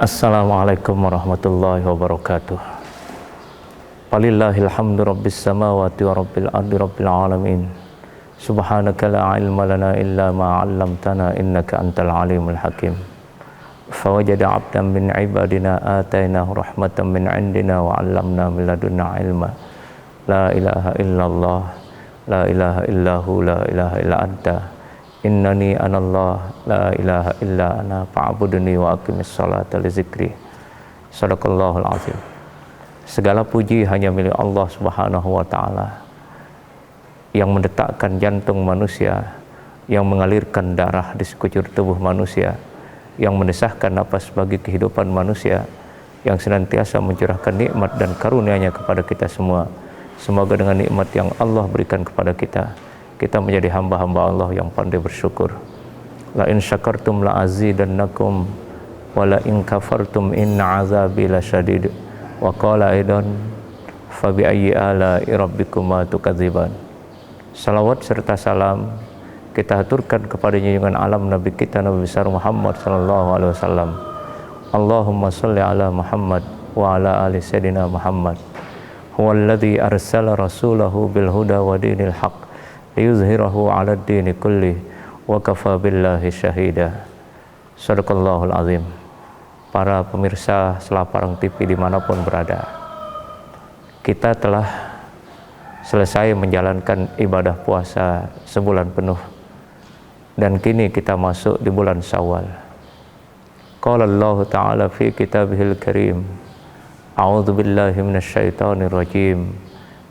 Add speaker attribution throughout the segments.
Speaker 1: Assalamualaikum warahmatullahi wabarakatuh. Walillahil hamdu rabbis samawati wa rabbil ardi rabbil alamin. Subhanaka la ilma lana illa ma 'allamtana innaka antal alimul hakim. Fawajada 'abdan min ibadina atainahu rahmatan min 'indina wa 'allamna min ladunna ilma. La ilaha illallah, la ilaha illahu, la ilaha illa anta. Innani anallah, la ilaha illa ana fa'budni wa aqimis salata li zikri. Shadaqallahul azim. Segala puji hanya milik Allah Subhanahu wa taala yang mendetakkan jantung manusia, yang mengalirkan darah di sekujur tubuh manusia, yang mendesahkan napas bagi kehidupan manusia, yang senantiasa mencurahkan nikmat dan karunia-Nya kepada kita semua. Semoga dengan nikmat yang Allah berikan kepada kita menjadi hamba-hamba Allah yang pandai bersyukur. La in syakartum la azidannakum wa la in kafartum inna azabi lasyadid. Wa qala aidan fa bi ayyi ala'i rabbikuma tukadziban. Salawat serta salam kita haturkan kepada junjungan alam Nabi kita Nabi besar Muhammad sallallahu alaihi wasallam. Allahumma shalli ala Muhammad wa ala ali sayyidina Muhammad. Huwallazi arsala rasulahu bil huda wa dinil haqq liyuzhirahu 'alad dini kulli wa kafa billahi syahida. Shadaqallahul azim. Para pemirsa Selaparang TV dimanapun berada, kita telah selesai menjalankan ibadah puasa sebulan penuh dan kini kita masuk di bulan Syawal. Qala Allah Ta'ala fi kitabihil karim, a'udzu billahi minasyaitonir rajim.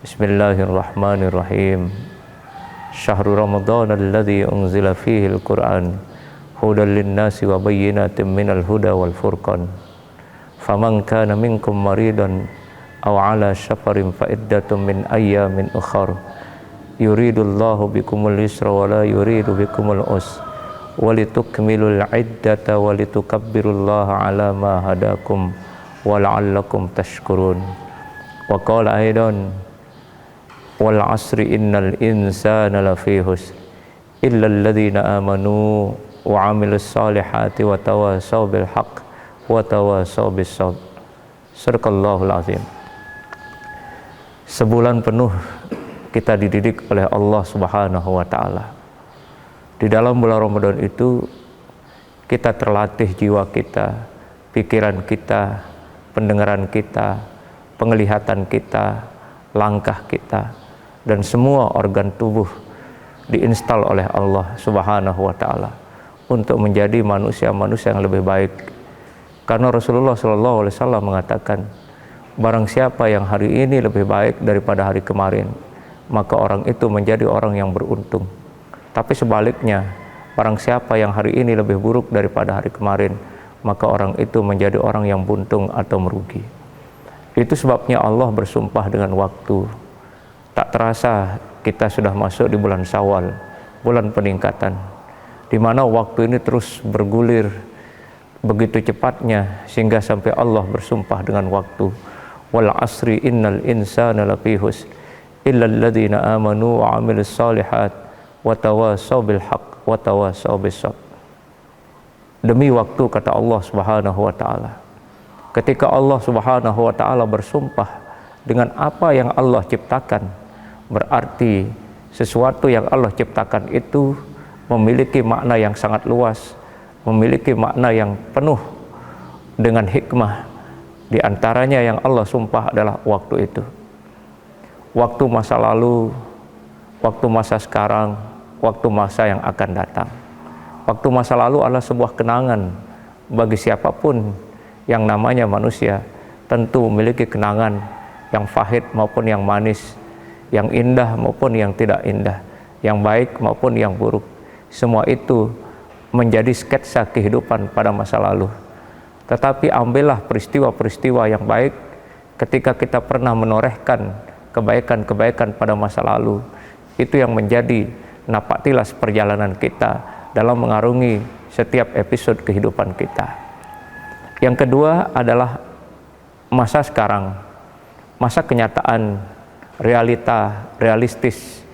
Speaker 1: Bismillahirrahmanirrahim. Syahrul Ramadan alladzi unzila fihi al-Qur'an hudan lin-nasi wa bayyinatin minal huda wal furqan. Faman kana minkum maridan aw 'ala safarin fa iddatun min ayyamin ukhra. Yuridullahu bikumul yusra wa la yuridu bikumul usra wa litukmilul 'iddata wa litukabbirullaha 'ala ma hadakum wa la'allakum tashkurun. Wa qala aidan wal 'asri innal insana lafi khusr illa alladhina amanu wa 'amilus solihati wa tawasaw bil haqq wa tawasaw bis sabr. Shadaqallahul azim. Sebulan penuh kita dididik oleh Allah Subhanahu wa taala. Di dalam bulan Ramadan itu kita terlatih jiwa kita, pikiran kita, pendengaran kita, penglihatan kita, langkah kita, dan semua organ tubuh diinstal oleh Allah Subhanahu wa taala untuk menjadi manusia-manusia yang lebih baik. Karena Rasulullah sallallahu alaihi wasallam mengatakan, barang siapa yang hari ini lebih baik daripada hari kemarin, maka orang itu menjadi orang yang beruntung. Tapi sebaliknya, barang siapa yang hari ini lebih buruk daripada hari kemarin, maka orang itu menjadi orang yang buntung atau merugi. Itu sebabnya Allah bersumpah dengan waktu. Tak terasa kita sudah masuk di bulan Syawal, bulan peningkatan, di mana waktu ini terus bergulir begitu cepatnya sehingga sampai Allah bersumpah dengan waktu. Wal 'asri innal insana lafi khusr illa alladzina amanu wa 'amilus solihat wa tawasaw bil haqq wa tawasaw bis sabr. Demi waktu, kata Allah Subhanahu wa taala. Ketika Allah Subhanahu wa taala bersumpah dengan apa yang Allah ciptakan, berarti sesuatu yang Allah ciptakan itu memiliki makna yang sangat luas, memiliki makna yang penuh dengan hikmah. Di antaranya yang Allah sumpah adalah waktu itu. Waktu masa lalu, waktu masa sekarang, waktu masa yang akan datang. Waktu masa lalu adalah sebuah kenangan bagi siapapun yang namanya manusia. Tentu memiliki kenangan yang pahit maupun yang manis, yang indah maupun yang tidak indah, yang baik maupun yang buruk. Semua itu menjadi sketsa kehidupan pada masa lalu. Tetapi ambillah peristiwa-peristiwa yang baik ketika kita pernah menorehkan kebaikan-kebaikan pada masa lalu. Itu yang menjadi napak tilas perjalanan kita dalam mengarungi setiap episode kehidupan kita. Yang kedua adalah masa sekarang, masa kenyataan, realita, realistis.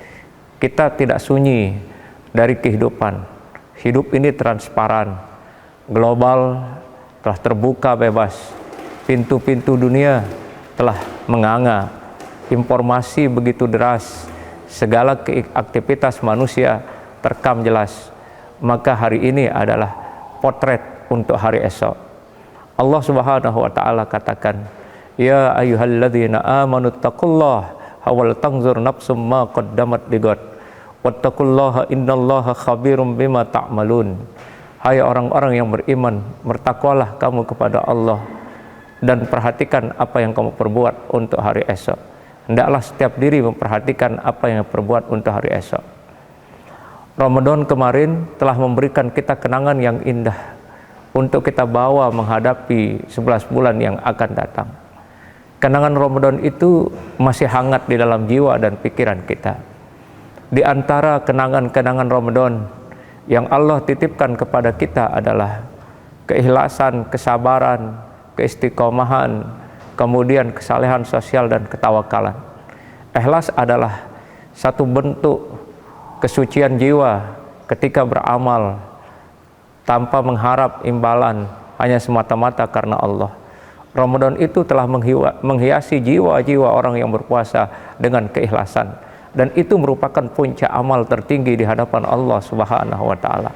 Speaker 1: Kita tidak sunyi dari kehidupan. Hidup ini transparan, global, telah terbuka bebas, pintu-pintu dunia telah menganga, informasi begitu deras, segala aktivitas manusia terekam jelas. Maka hari ini adalah potret untuk hari esok. Allah Subhanahu wa taala katakan, ya ayyuhalladzina amanu taqullaha wal tanzur nafsum ma qaddamat ligad wattaqullaha innallaha khabirum bima ta'malun. Hai orang-orang yang beriman, bertakwalah kamu kepada Allah dan perhatikan apa yang kamu perbuat untuk hari esok. Hendaklah setiap diri memperhatikan apa yang perbuat untuk hari esok. Ramadan kemarin telah memberikan kita kenangan yang indah untuk kita bawa menghadapi 11 bulan yang akan datang. Kenangan Ramadan itu masih hangat di dalam jiwa dan pikiran kita. Di antara kenangan-kenangan Ramadan yang Allah titipkan kepada kita adalah keikhlasan, kesabaran, keistiqomahan, kemudian kesalehan sosial dan ketawakalan. Ikhlas adalah satu bentuk kesucian jiwa ketika beramal tanpa mengharap imbalan, hanya semata-mata karena Allah. Ramadan itu telah menghiasi jiwa-jiwa orang yang berpuasa dengan keikhlasan, dan itu merupakan puncak amal tertinggi di hadapan Allah Subhanahu wa taala.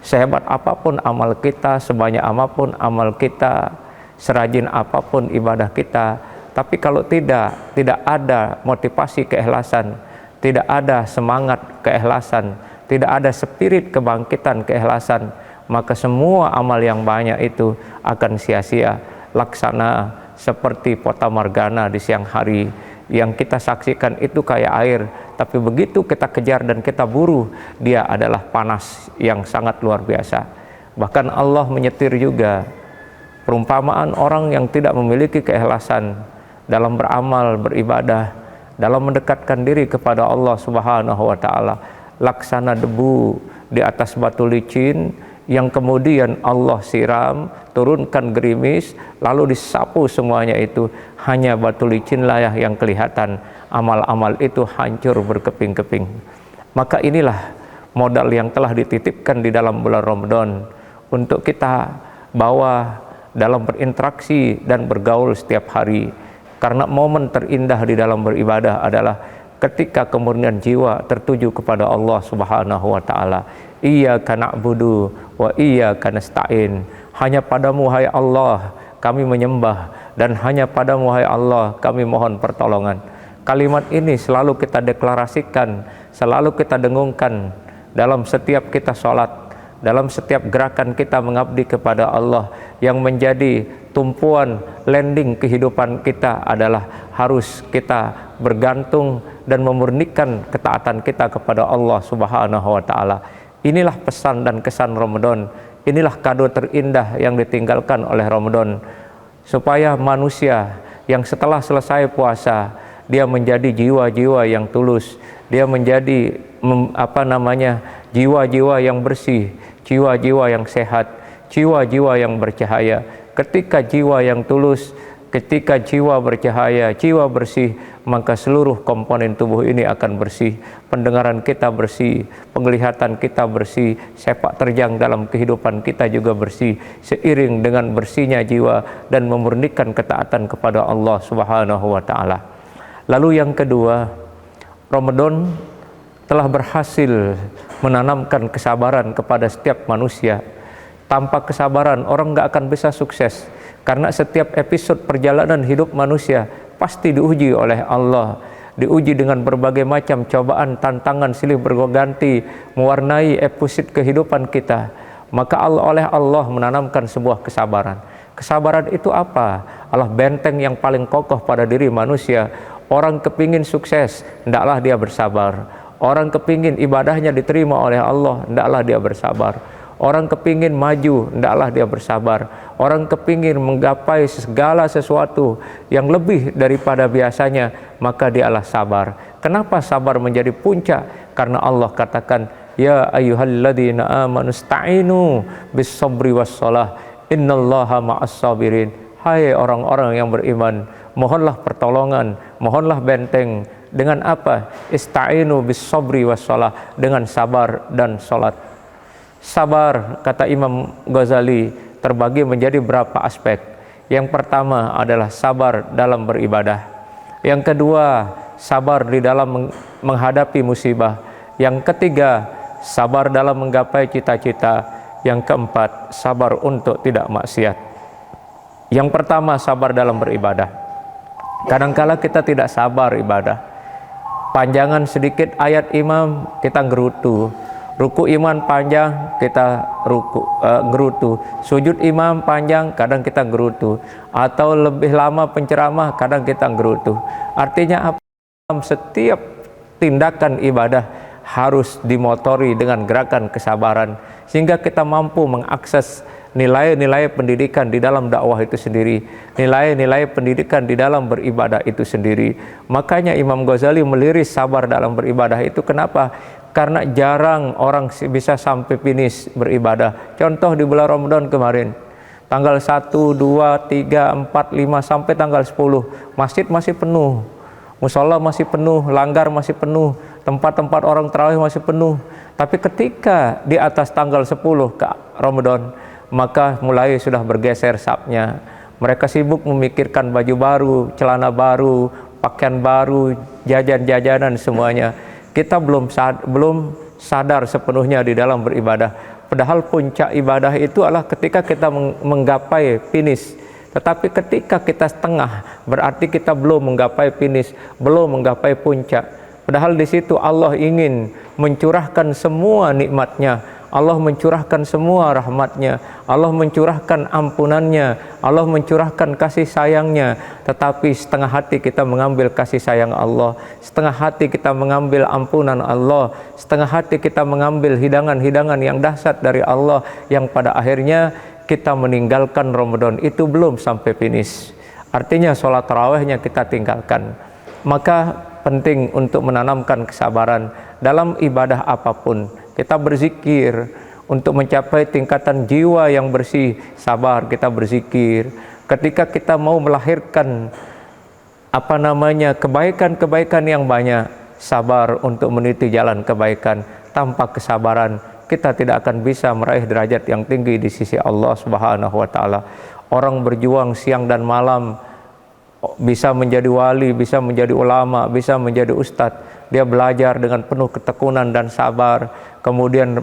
Speaker 1: Sehebat apapun amal kita, sebanyak apapun amal kita, serajin apapun ibadah kita, tapi kalau tidak ada motivasi keikhlasan, tidak ada semangat keikhlasan, tidak ada spirit kebangkitan keikhlasan, maka semua amal yang banyak itu akan sia-sia, laksana seperti fata morgana di siang hari. Yang kita saksikan itu kayak air, tapi begitu kita kejar dan kita buru, dia adalah panas yang sangat luar biasa. Bahkan Allah menyetir juga perumpamaan orang yang tidak memiliki keikhlasan dalam beramal, beribadah, dalam mendekatkan diri kepada Allah Subhanahu wa taala, laksana debu di atas batu licin yang kemudian Allah siram, turunkan gerimis, lalu disapu semuanya itu, hanya batu licinlah yang kelihatan, amal-amal itu hancur berkeping-keping. Maka inilah modal yang telah dititipkan di dalam bulan Ramadan untuk kita bawa dalam berinteraksi dan bergaul setiap hari. Karena momen terindah di dalam beribadah adalah ketika kemurnian jiwa tertuju kepada Allah Subhanahu wa taala. Iyyaka na'budu wa iyyaka nasta'in. Hanya padamu hai Allah kami menyembah, dan hanya padamu hai Allah kami mohon pertolongan. Kalimat ini selalu kita deklarasikan, selalu kita dengungkan dalam setiap kita sholat, dalam setiap gerakan kita mengabdi kepada Allah. Yang menjadi tumpuan landing kehidupan kita adalah harus kita bergantung dan memurnikan ketaatan kita kepada Allah Subhanahu wa taala. Inilah pesan dan kesan Ramadan. Inilah kado terindah yang ditinggalkan oleh Ramadan, supaya manusia yang setelah selesai puasa dia menjadi jiwa-jiwa yang tulus, dia menjadi jiwa-jiwa yang bersih, jiwa-jiwa yang sehat, jiwa-jiwa yang bercahaya. Ketika jiwa yang tulus, ketika jiwa bercahaya, jiwa bersih, maka seluruh komponen tubuh ini akan bersih. Pendengaran kita bersih, penglihatan kita bersih, sepak terjang dalam kehidupan kita juga bersih, seiring dengan bersihnya jiwa dan memurnikan ketaatan kepada Allah Subhanahu wa taala. Lalu yang kedua, Ramadan telah berhasil menanamkan kesabaran kepada setiap manusia. Tanpa kesabaran orang nggak akan bisa sukses, karena setiap episode perjalanan hidup manusia pasti diuji oleh Allah, diuji dengan berbagai macam cobaan, tantangan silih berganti mewarnai episode kehidupan kita. Maka oleh Allah menanamkan sebuah kesabaran. Kesabaran itu apa? Allah benteng yang paling kokoh pada diri manusia. Orang kepingin sukses, hendaklah dia bersabar. Orang kepingin ibadahnya diterima oleh Allah, hendaklah dia bersabar. Orang kepingin maju, hendaklah dia bersabar. Orang kepingin menggapai segala sesuatu yang lebih daripada biasanya, maka dialah sabar. Kenapa sabar menjadi puncak? Karena Allah katakan, ya ayyuhalladzina amanu sta'inu bis sabri was shalah innallaha ma'as sabirin. Hai orang-orang yang beriman, mohonlah pertolongan, mohonlah benteng. Dengan apa? Ista'inu bis sabri was shalah, dengan sabar dan salat. Sabar, kata Imam Ghazali, terbagi menjadi berapa aspek. Yang pertama adalah sabar dalam beribadah. Yang kedua, sabar di dalam menghadapi musibah. Yang ketiga, sabar dalam menggapai cita-cita. Yang keempat, sabar untuk tidak maksiat. Yang pertama, sabar dalam beribadah. Kadangkala kita tidak sabar ibadah. Panjangan sedikit ayat imam, kita gerutu. Ruku iman panjang, kita gerutu. Sujud imam panjang, kadang kita gerutu. Atau lebih lama penceramah, kadang kita gerutu. Artinya apa? Setiap tindakan ibadah harus dimotori dengan gerakan kesabaran, sehingga kita mampu mengakses nilai-nilai pendidikan di dalam dakwah itu sendiri, nilai-nilai pendidikan di dalam beribadah itu sendiri. Makanya Imam Ghazali meliris sabar dalam beribadah itu. Kenapa? Karena jarang orang bisa sampai finish beribadah. Contoh di bulan Ramadan kemarin, tanggal 1, 2, 3, 4, 5 sampai tanggal 10, masjid masih penuh, musola masih penuh, langgar masih penuh, tempat-tempat orang tarawih masih penuh. Tapi ketika di atas tanggal 10 ke Ramadan, maka mulai sudah bergeser sapnya. Mereka sibuk memikirkan baju baru, celana baru, pakaian baru, jajan-jajanan semuanya. Kita belum sadar sepenuhnya di dalam beribadah. Padahal puncak ibadah itu adalah ketika kita menggapai finish. Tetapi ketika kita setengah, berarti kita belum menggapai finish, belum menggapai puncak. Padahal di situ Allah ingin mencurahkan semua nikmatnya, Allah mencurahkan semua rahmatnya, Allah mencurahkan ampunannya, Allah mencurahkan kasih sayangnya. Tetapi setengah hati kita mengambil kasih sayang Allah, setengah hati kita mengambil ampunan Allah, setengah hati kita mengambil hidangan-hidangan yang dahsyat dari Allah, yang pada akhirnya kita meninggalkan Ramadan itu belum sampai finish. Artinya sholat tarawihnya kita tinggalkan. Maka penting untuk menanamkan kesabaran dalam ibadah apapun. Kita berzikir untuk mencapai tingkatan jiwa yang bersih, sabar kita berzikir. Ketika kita mau melahirkan kebaikan-kebaikan yang banyak, sabar untuk meniti jalan kebaikan. Tanpa kesabaran kita tidak akan bisa meraih derajat yang tinggi di sisi Allah Subhanahu wa taala. Orang berjuang siang dan malam, bisa menjadi wali, bisa menjadi ulama, bisa menjadi ustadz. Dia belajar dengan penuh ketekunan dan sabar, kemudian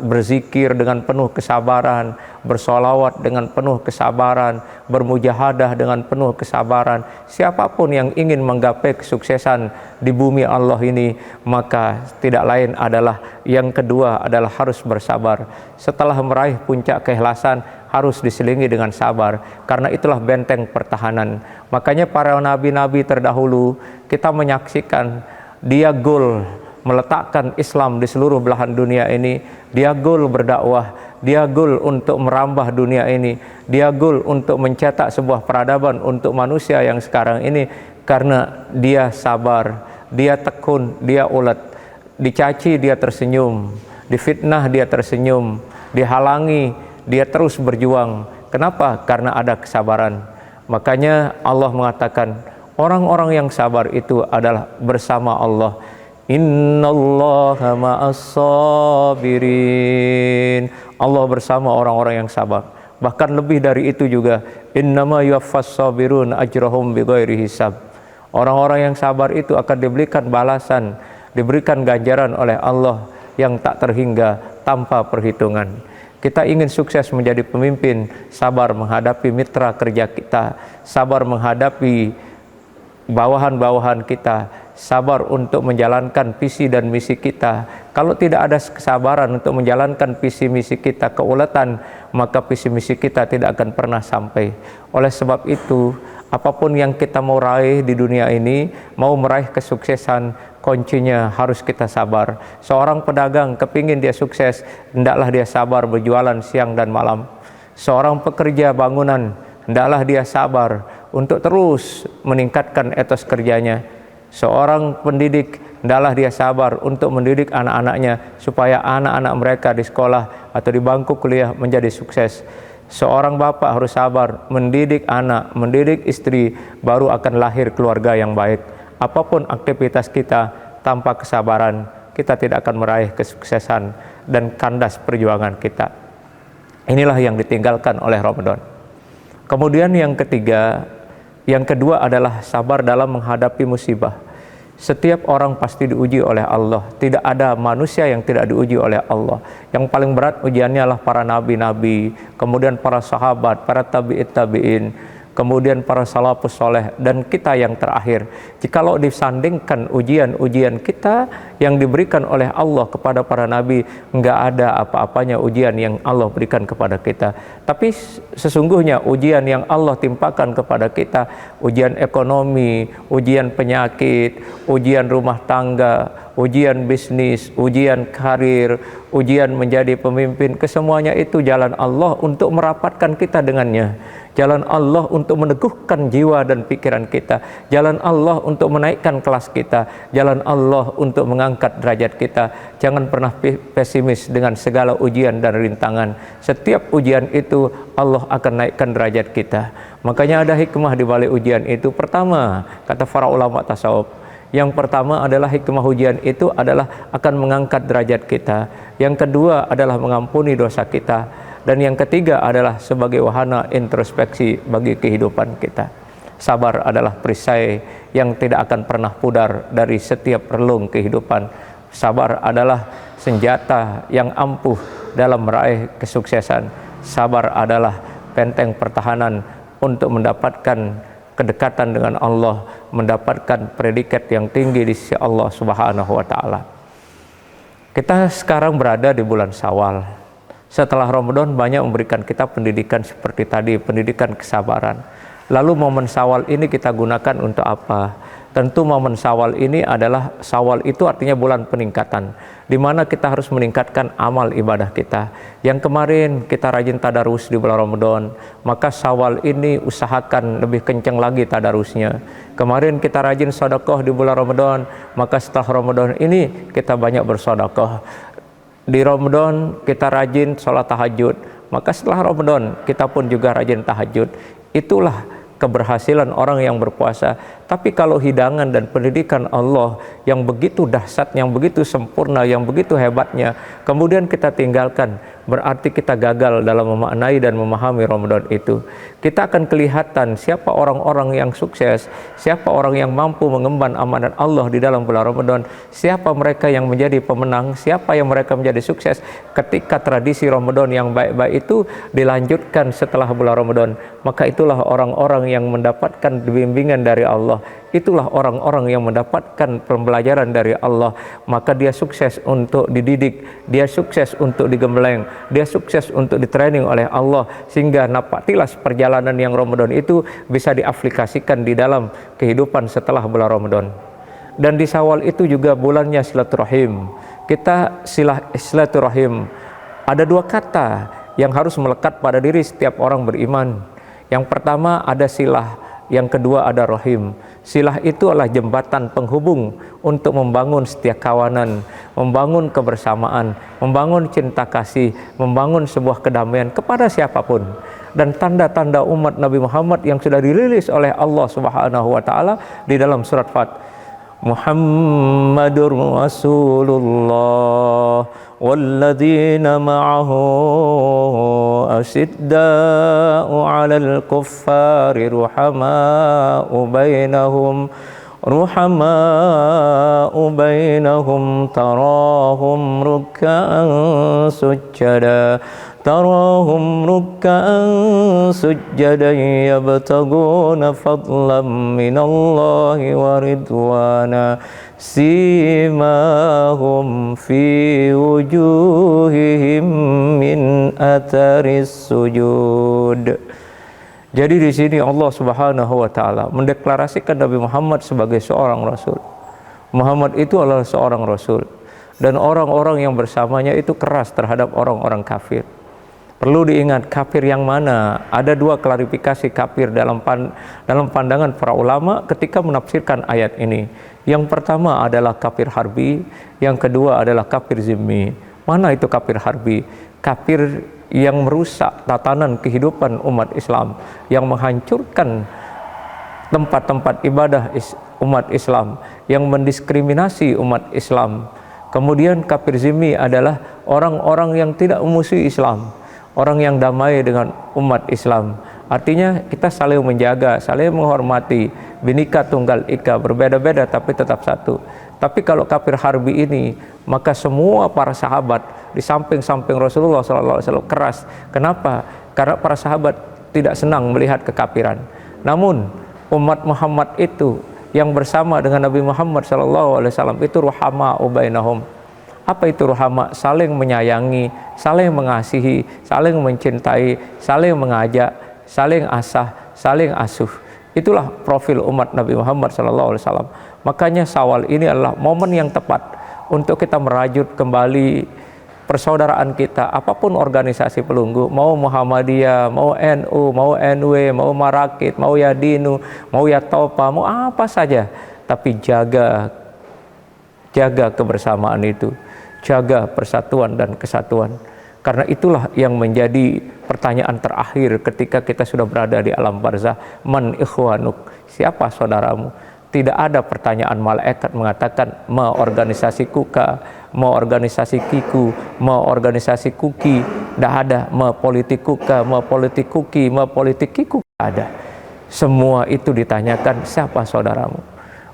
Speaker 1: berzikir dengan penuh kesabaran, bersolawat dengan penuh kesabaran, bermujahadah dengan penuh kesabaran. Siapapun yang ingin menggapai kesuksesan di bumi Allah ini, maka tidak lain adalah yang kedua adalah harus bersabar. Setelah meraih puncak keikhlasan, harus diselingi dengan sabar, karena itulah benteng pertahanan. Makanya para nabi-nabi terdahulu, kita menyaksikan dia goal meletakkan Islam di seluruh belahan dunia ini, dia goal berdakwah, dia goal untuk merambah dunia ini, dia goal untuk mencetak sebuah peradaban untuk manusia yang sekarang ini, karena dia sabar, dia tekun, dia ulet. Dicaci dia tersenyum, difitnah dia tersenyum, dihalangi dia terus berjuang. Kenapa? Karena ada kesabaran. Makanya Allah mengatakan orang-orang yang sabar itu adalah bersama Allah. Innallaha ma'as-sabirin. Allah bersama orang-orang yang sabar. Bahkan lebih dari itu juga, innama yuwaffas-sabirun ajrahum bighairi hisab. Orang-orang yang sabar itu akan diberikan balasan, diberikan ganjaran oleh Allah yang tak terhingga, tanpa perhitungan. Kita ingin sukses menjadi pemimpin, sabar menghadapi mitra kerja kita, sabar menghadapi bawahan-bawahan kita, sabar untuk menjalankan visi dan misi kita. Kalau tidak ada kesabaran untuk menjalankan visi misi kita, keuletan, maka visi misi kita tidak akan pernah sampai. Oleh sebab itu, apapun yang kita mau raih di dunia ini, mau meraih kesuksesan, kuncinya harus kita sabar. Seorang pedagang kepingin dia sukses, hendaklah dia sabar berjualan siang dan malam. Seorang pekerja bangunan, hendaklah dia sabar untuk terus meningkatkan etos kerjanya. Seorang pendidik, hendaklah dia sabar untuk mendidik anak-anaknya supaya anak-anak mereka di sekolah atau di bangku kuliah menjadi sukses. Seorang bapak harus sabar mendidik anak, mendidik istri, baru akan lahir keluarga yang baik. Apapun aktivitas kita, tanpa kesabaran kita tidak akan meraih kesuksesan dan kandas perjuangan kita. Inilah yang ditinggalkan oleh Ramadan. Kemudian yang kedua adalah sabar dalam menghadapi musibah. Setiap orang pasti diuji oleh Allah. Tidak ada manusia yang tidak diuji oleh Allah. Yang paling berat ujiannya adalah para nabi-nabi, kemudian para sahabat, para tabi'in, kemudian para salafus soleh, dan kita yang terakhir. Jikalau disandingkan ujian-ujian kita yang diberikan oleh Allah kepada para nabi, enggak ada apa-apanya ujian yang Allah berikan kepada kita. Tapi sesungguhnya ujian yang Allah timpakan kepada kita, ujian ekonomi, ujian penyakit, ujian rumah tangga, ujian bisnis, ujian karir, ujian menjadi pemimpin, kesemuanya itu jalan Allah untuk merapatkan kita dengannya. Jalan Allah untuk meneguhkan jiwa dan pikiran kita. Jalan Allah untuk menaikkan kelas kita. Jalan Allah untuk mengangkat derajat kita. Jangan pernah pesimis dengan segala ujian dan rintangan. Setiap ujian itu Allah akan naikkan derajat kita. Makanya ada hikmah di balik ujian itu. Pertama, kata para ulama tasawuf, yang pertama adalah hikmah ujian itu adalah akan mengangkat derajat kita. Yang kedua adalah mengampuni dosa kita. Dan yang ketiga adalah sebagai wahana introspeksi bagi kehidupan kita. Sabar adalah perisai yang tidak akan pernah pudar dari setiap relung kehidupan. Sabar adalah senjata yang ampuh dalam meraih kesuksesan. Sabar adalah benteng pertahanan untuk mendapatkan kedekatan dengan Allah, mendapatkan predikat yang tinggi di sisi Allah Subhanahu wa taala. Kita sekarang berada di bulan Syawal. Setelah Ramadan banyak memberikan kita pendidikan seperti tadi, pendidikan kesabaran. Lalu momen Syawal ini kita gunakan untuk apa? Tentu momen Syawal ini adalah, Syawal itu artinya bulan peningkatan, di mana kita harus meningkatkan amal ibadah kita. Yang kemarin kita rajin tadarus di bulan Ramadan, maka Syawal ini usahakan lebih kencang lagi tadarusnya. Kemarin kita rajin sedekah di bulan Ramadan, maka setelah Ramadan ini kita banyak bersedekah. Di Ramadan kita rajin sholat tahajud, maka setelah Ramadan kita pun juga rajin tahajud. Itulah keberhasilan orang yang berpuasa. Tapi kalau hidangan dan pendidikan Allah yang begitu dahsyat, yang begitu sempurna, yang begitu hebatnya, kemudian kita tinggalkan, berarti kita gagal dalam memaknai dan memahami Ramadan itu. Kita akan kelihatan siapa orang-orang yang sukses, siapa orang yang mampu mengemban amanat Allah di dalam bulan Ramadan, siapa mereka yang menjadi pemenang, siapa yang mereka menjadi sukses ketika tradisi Ramadan yang baik-baik itu dilanjutkan setelah bulan Ramadan. Maka itulah orang-orang yang mendapatkan bimbingan dari Allah. Itulah orang-orang yang mendapatkan pembelajaran dari Allah. Maka dia sukses untuk dididik, dia sukses untuk digembleng, dia sukses untuk ditraining oleh Allah, sehingga napaktilas perjalanan yang Ramadan itu bisa diaplikasikan di dalam kehidupan setelah bulan Ramadan. Dan di Syawal itu juga bulannya silaturahim. Kita silaturahim. Ada dua kata yang harus melekat pada diri setiap orang beriman. Yang pertama ada silah, yang kedua ada rahim. Silah itu adalah jembatan penghubung untuk membangun setia kawanan, membangun kebersamaan, membangun cinta kasih, membangun sebuah kedamaian kepada siapapun. Dan tanda-tanda umat Nabi Muhammad yang sudah dirilis oleh Allah Subhanahu wa taala di dalam surat Fat. Muhammadur Rasulullah walladzina ma'ahu asyidda'u 'alal kuffari ruhama'u bainahum tarahum ruk'an sujjadan yabtaguna fadlan minallahi wa ridwana simahum fi wujuhihim min atharis sujud. Jadi di sini Allah Subhanahu wa taala mendeklarasikan Nabi Muhammad sebagai seorang rasul. Muhammad itu adalah seorang rasul, dan orang-orang yang bersamanya itu keras terhadap orang-orang kafir. Perlu diingat, kafir yang mana? Ada dua klarifikasi kafir dalam pandangan para ulama ketika menafsirkan ayat ini. Yang pertama adalah kafir harbi, yang kedua adalah kafir zimmi. Mana itu kafir harbi? Kafir yang merusak tatanan kehidupan umat Islam, yang menghancurkan tempat-tempat ibadah umat Islam, yang mendiskriminasi umat Islam. Kemudian kafir zimmi adalah orang-orang yang tidak memusuhi Islam, orang yang damai dengan umat Islam. Artinya kita saling menjaga, saling menghormati, Bhinneka Tunggal Ika, berbeda-beda tapi tetap satu. Tapi kalau kafir harbi ini, maka semua para sahabat di samping-samping Rasulullah SAW keras. Kenapa? Karena para sahabat tidak senang melihat kekafiran. Namun umat Muhammad itu yang bersama dengan Nabi Muhammad SAW itu ruhama ubainahum. Apa itu ruhama? Saling menyayangi, saling mengasihi, saling mencintai, saling mengajak, saling asah, saling asuh. Itulah profil umat Nabi Muhammad SAW. Makanya Syawal ini adalah momen yang tepat untuk kita merajut kembali persaudaraan kita, apapun organisasi pelunggu, mau Muhammadiyah, mau NU, mau NW, mau Marakit, mau Yadinu, mau Yatopa, mau apa saja, tapi jaga kebersamaan itu, jaga persatuan dan kesatuan. Karena itulah yang menjadi pertanyaan terakhir ketika kita sudah berada di alam barzah, man ikhwanuk, siapa saudaramu? Tidak ada pertanyaan malaikat mengatakan ma organisasi kuka, ma organisasi kiku, ma organisasi kuki. Tidak ada ma politik kuka, ma politik kuki, ma politik kiku. Tidak ada. Semua itu ditanyakan siapa saudaramu.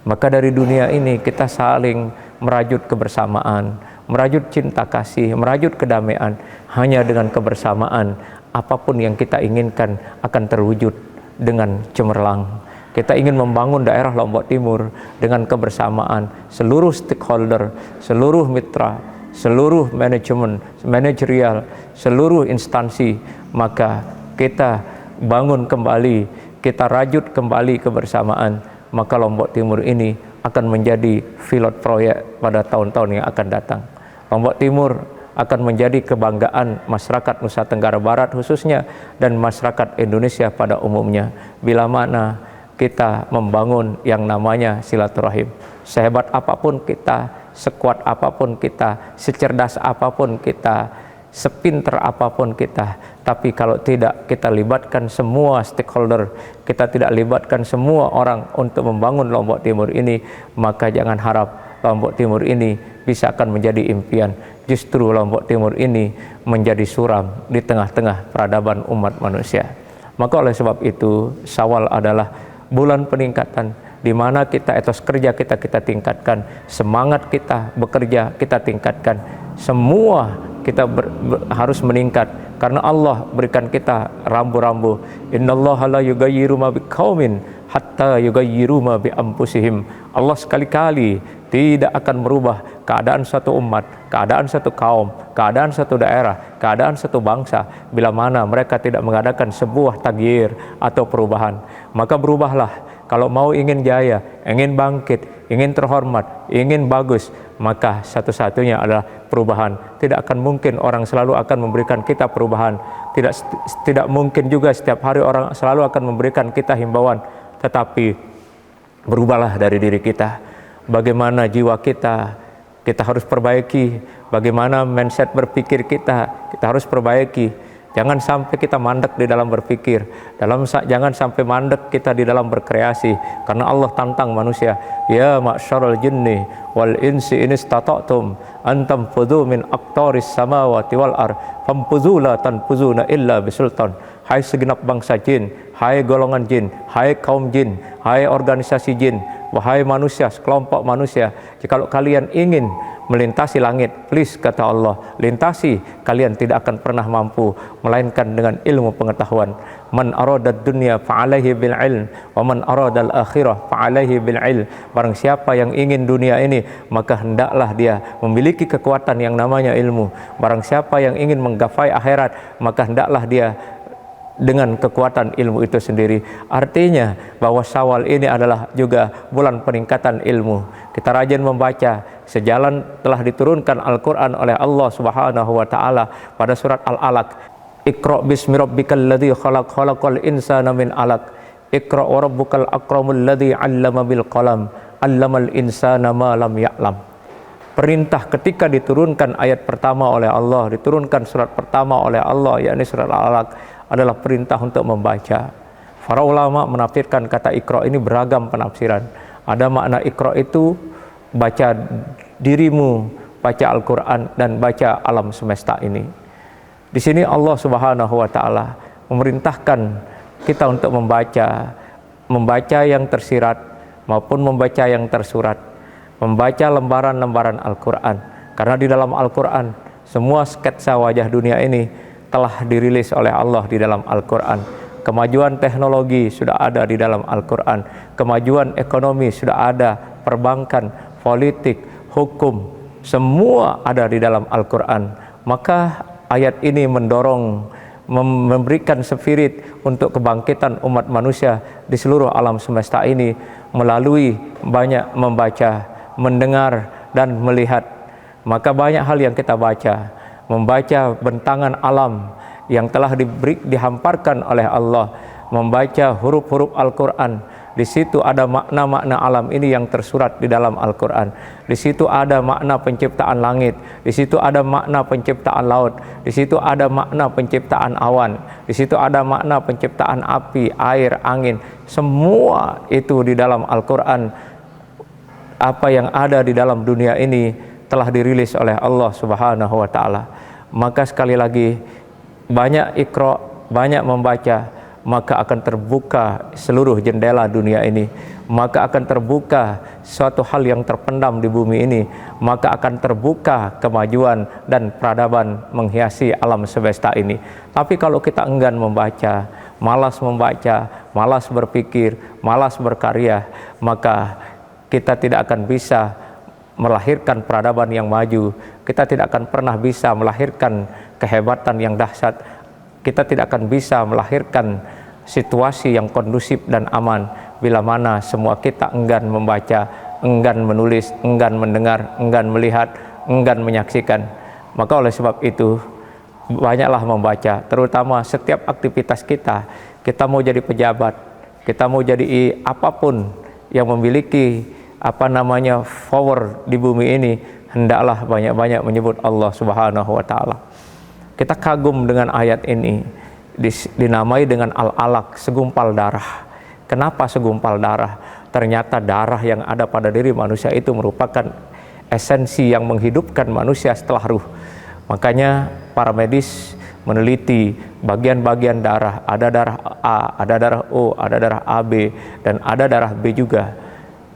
Speaker 1: Maka dari dunia ini kita saling merajut kebersamaan, merajut cinta kasih, merajut kedamaian. Hanya dengan kebersamaan apapun yang kita inginkan akan terwujud dengan cemerlang. Kita ingin membangun daerah Lombok Timur dengan kebersamaan seluruh stakeholder, seluruh mitra, seluruh manajemen, manajerial, seluruh instansi. Maka kita bangun kembali, kita rajut kembali kebersamaan. Maka Lombok Timur ini akan menjadi pilot proyek pada tahun-tahun yang akan datang. Lombok Timur akan menjadi kebanggaan masyarakat Nusa Tenggara Barat khususnya dan masyarakat Indonesia pada umumnya. Bila mana kita membangun yang namanya silaturahim. Sehebat apapun kita, sekuat apapun kita, secerdas apapun kita, sepinter apapun kita, tapi kalau tidak kita libatkan semua stakeholder, kita tidak libatkan semua orang untuk membangun Lombok Timur ini, maka jangan harap Lombok Timur ini bisa akan menjadi impian. Justru Lombok Timur ini menjadi suram di tengah-tengah peradaban umat manusia. Maka oleh sebab itu, Syawal adalah bulan peningkatan, di mana kita etos kerja kita tingkatkan, semangat kita bekerja kita tingkatkan, semua kita harus meningkat karena Allah berikan kita rambu-rambu. Innallaha la yughayyiru ma biqaumin hatta yughayyiru ma bi anfusihim. Allah sekali-kali tidak akan merubah keadaan satu umat, keadaan satu kaum, keadaan satu daerah, keadaan satu bangsa bila mana mereka tidak mengadakan sebuah taghyir atau perubahan. Maka berubahlah. Kalau mau ingin jaya, ingin bangkit, ingin terhormat, ingin bagus, maka satu-satunya adalah perubahan. Tidak akan mungkin orang selalu akan memberikan kita perubahan. Tidak mungkin juga setiap hari orang selalu akan memberikan kita himbauan. Tetapi berubahlah dari diri kita. Bagaimana jiwa kita harus perbaiki. Bagaimana mindset berpikir kita harus perbaiki. Jangan sampai kita mandek di dalam berpikir. Jangan sampai mandek kita di dalam berkreasi. Karena Allah tantang manusia. Ya ma'syarul jinni wal insi in istata'tum an tanfudhu min aqtaris samawati wal ard famfudhu la tanfudhuna illa bisultan. Hai segenap bangsa jin, hai golongan jin, hai kaum jin, hai organisasi jin, wahai manusia, sekelompok manusia, jikalau kalian ingin melintasi langit, please kata Allah, lintasi, kalian tidak akan pernah mampu melainkan dengan ilmu pengetahuan. Man aradad dunya fa'alaihi bil ilm wa man aradal akhirah fa'alaihi bil ilm. Barang siapa yang ingin dunia ini, maka hendaklah dia memiliki kekuatan yang namanya ilmu. Barang siapa yang ingin menggapai akhirat, maka hendaklah dia dengan kekuatan ilmu itu sendiri. Artinya bahwa Syawal ini adalah juga bulan peningkatan ilmu. Kita rajin membaca, sejalan telah diturunkan Al-Quran oleh Allah Subhanahu wa Ta'ala pada surat Al-Alaq. Iqra bismi rabbikal ladzi khalaq, khalaqal insana min alaq. Iqra wa rabbukal akramul ladzi 'allama bil qalam, 'allamal insana ma lam ya'lam. Perintah ketika diturunkan ayat pertama oleh Allah, diturunkan surat pertama oleh Allah, yakni surat Al-Alaq, adalah perintah untuk membaca. Para ulama menafsirkan kata Iqra ini beragam penafsiran. Ada makna Iqra itu baca dirimu, baca Al-Quran dan baca alam semesta ini. Di sini Allah Subhanahu wa taala memerintahkan kita untuk membaca yang tersirat maupun membaca yang tersurat, membaca lembaran-lembaran Al-Qur'an. Karena di dalam Al-Qur'an semua sketsa wajah dunia ini telah dirilis oleh Allah di dalam Al-Qur'an. Kemajuan teknologi sudah ada di dalam Al-Qur'an, kemajuan ekonomi sudah ada, perbankan, politik, hukum, semua ada di dalam Al-Qur'an. Maka ayat ini mendorong, memberikan spirit untuk kebangkitan umat manusia di seluruh alam semesta ini melalui banyak membaca, mendengar dan melihat. Maka banyak hal yang kita baca, membaca bentangan alam yang telah dihamparkan oleh Allah, membaca huruf-huruf Al-Qur'an. Di situ ada makna-makna alam ini yang tersurat di dalam Al-Qur'an. Di situ ada makna penciptaan langit, di situ ada makna penciptaan laut, di situ ada makna penciptaan awan, di situ ada makna penciptaan api, air, angin. Semua itu di dalam Al-Qur'an. Apa yang ada di dalam dunia ini telah dirilis oleh Allah Subhanahu wa taala. Maka sekali lagi, banyak iqra, banyak membaca, maka akan terbuka seluruh jendela dunia ini, maka akan terbuka suatu hal yang terpendam di bumi ini, maka akan terbuka kemajuan dan peradaban menghiasi alam semesta ini. Tapi kalau kita enggan membaca, malas berpikir, malas berkarya, maka kita tidak akan bisa melahirkan peradaban yang maju, kita tidak akan pernah bisa melahirkan kehebatan yang dahsyat, kita tidak akan bisa melahirkan situasi yang kondusif dan aman bila mana semua kita enggan membaca, enggan menulis, enggan mendengar, enggan melihat, enggan menyaksikan. Maka oleh sebab itu, banyaklah membaca, terutama setiap aktivitas kita. Kita mau jadi pejabat, kita mau jadi apapun yang memiliki power di bumi ini, hendaklah banyak-banyak menyebut Allah Subhanahu wa taala. Kita kagum dengan ayat ini, dinamai dengan al-alaq, segumpal darah. Kenapa segumpal darah? Ternyata darah yang ada pada diri manusia itu merupakan esensi yang menghidupkan manusia setelah ruh. Makanya para medis meneliti bagian-bagian darah, ada darah A, ada darah O, ada darah AB, dan ada darah B juga.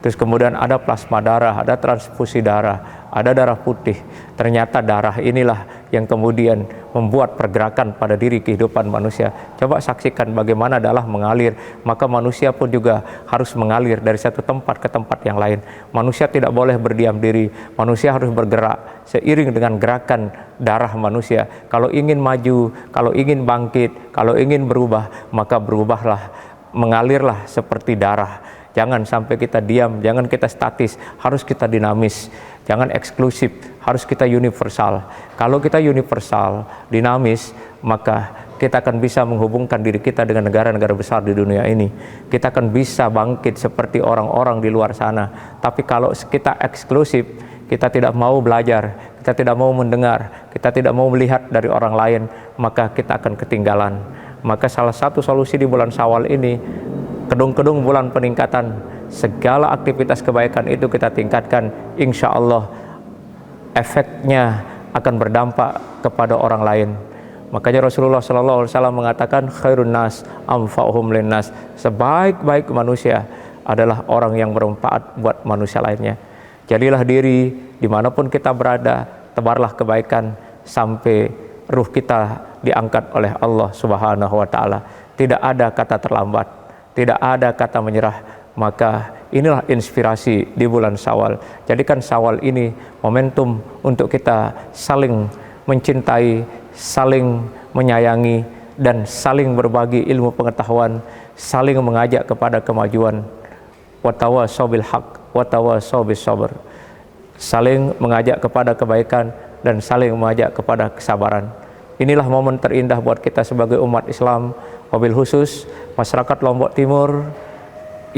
Speaker 1: Terus kemudian ada plasma darah, ada transfusi darah, ada darah putih. Ternyata darah inilah yang kemudian membuat pergerakan pada diri kehidupan manusia. Coba saksikan bagaimana darah mengalir, maka manusia pun juga harus mengalir dari satu tempat ke tempat yang lain. Manusia tidak boleh berdiam diri, manusia harus bergerak seiring dengan gerakan darah manusia. Kalau ingin maju, kalau ingin bangkit, kalau ingin berubah, maka berubahlah, mengalirlah seperti darah. Jangan sampai kita diam, jangan kita statis, harus kita dinamis. Jangan eksklusif, harus kita universal. Kalau kita universal, dinamis, maka kita akan bisa menghubungkan diri kita dengan negara-negara besar di dunia ini. Kita akan bisa bangkit seperti orang-orang di luar sana. Tapi kalau kita eksklusif, kita tidak mau belajar, kita tidak mau mendengar, kita tidak mau melihat dari orang lain, maka kita akan ketinggalan. Maka salah satu solusi di bulan Syawal ini, kedung-kedung bulan peningkatan, segala aktivitas kebaikan itu kita tingkatkan, insya Allah efeknya akan berdampak kepada orang lain. Makanya Rasulullah SAW mengatakan, khairun nas anfa'uhum linnas, sebaik-baik manusia adalah orang yang bermanfaat buat manusia lainnya. Jadilah diri dimanapun kita berada, tebarlah kebaikan sampai ruh kita diangkat oleh Allah Subhanahu wa taala. Tidak ada kata terlambat, tidak ada kata menyerah. Maka inilah inspirasi di bulan Syawal. Jadikan Syawal ini momentum untuk kita saling mencintai, saling menyayangi, dan saling berbagi ilmu pengetahuan, saling mengajak kepada kemajuan. Watawassaw bil haq, watawassaw bis sabr. Saling mengajak kepada kebaikan dan saling mengajak kepada kesabaran. Inilah momen terindah buat kita sebagai umat Islam, wabil khusus masyarakat Lombok Timur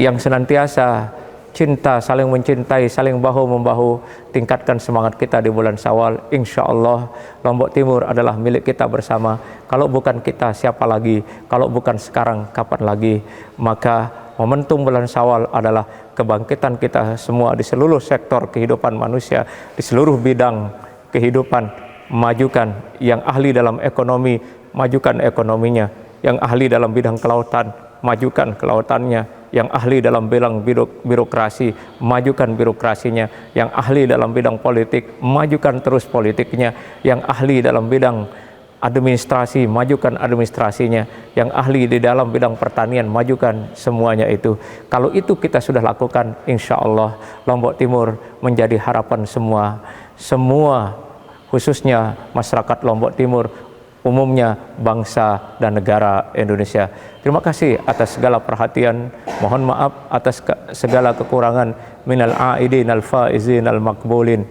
Speaker 1: yang senantiasa cinta, saling mencintai, saling bahu-membahu. Tingkatkan semangat kita di bulan Syawal. Insya Allah Lombok Timur adalah milik kita bersama. Kalau bukan kita, siapa lagi? Kalau bukan sekarang, kapan lagi? Maka momentum bulan Syawal adalah kebangkitan kita semua di seluruh sektor kehidupan manusia, di seluruh bidang kehidupan majukan. Yang ahli dalam ekonomi, majukan ekonominya. Yang ahli dalam bidang kelautan, majukan kelautannya. Yang ahli dalam bidang birokrasi, majukan birokrasinya. Yang ahli dalam bidang politik, majukan terus politiknya. Yang ahli dalam bidang administrasi, majukan administrasinya. Yang ahli di dalam bidang pertanian, majukan semuanya itu. Kalau itu kita sudah lakukan, insya Allah Lombok Timur menjadi harapan semua khususnya masyarakat Lombok Timur, umumnya bangsa dan negara Indonesia. Terima kasih atas segala perhatian. Mohon maaf atas segala kekurangan. Minal aidin al faizin al makbulin.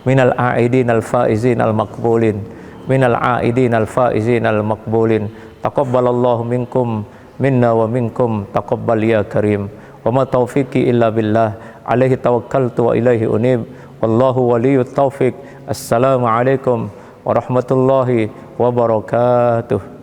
Speaker 1: Minal aidin al faizin al makbulin. Minal aidin al faizin al makbulin. Taqabbalallahu minkum minna wa minkum taqabbal ya karim. Wa ma taufiqi illa billah. Alaihi tawakkaltu wa ilaihi unib. Wallahu waliyut taufiq. Assalamualaikum warahmatullahi wabarakatuh.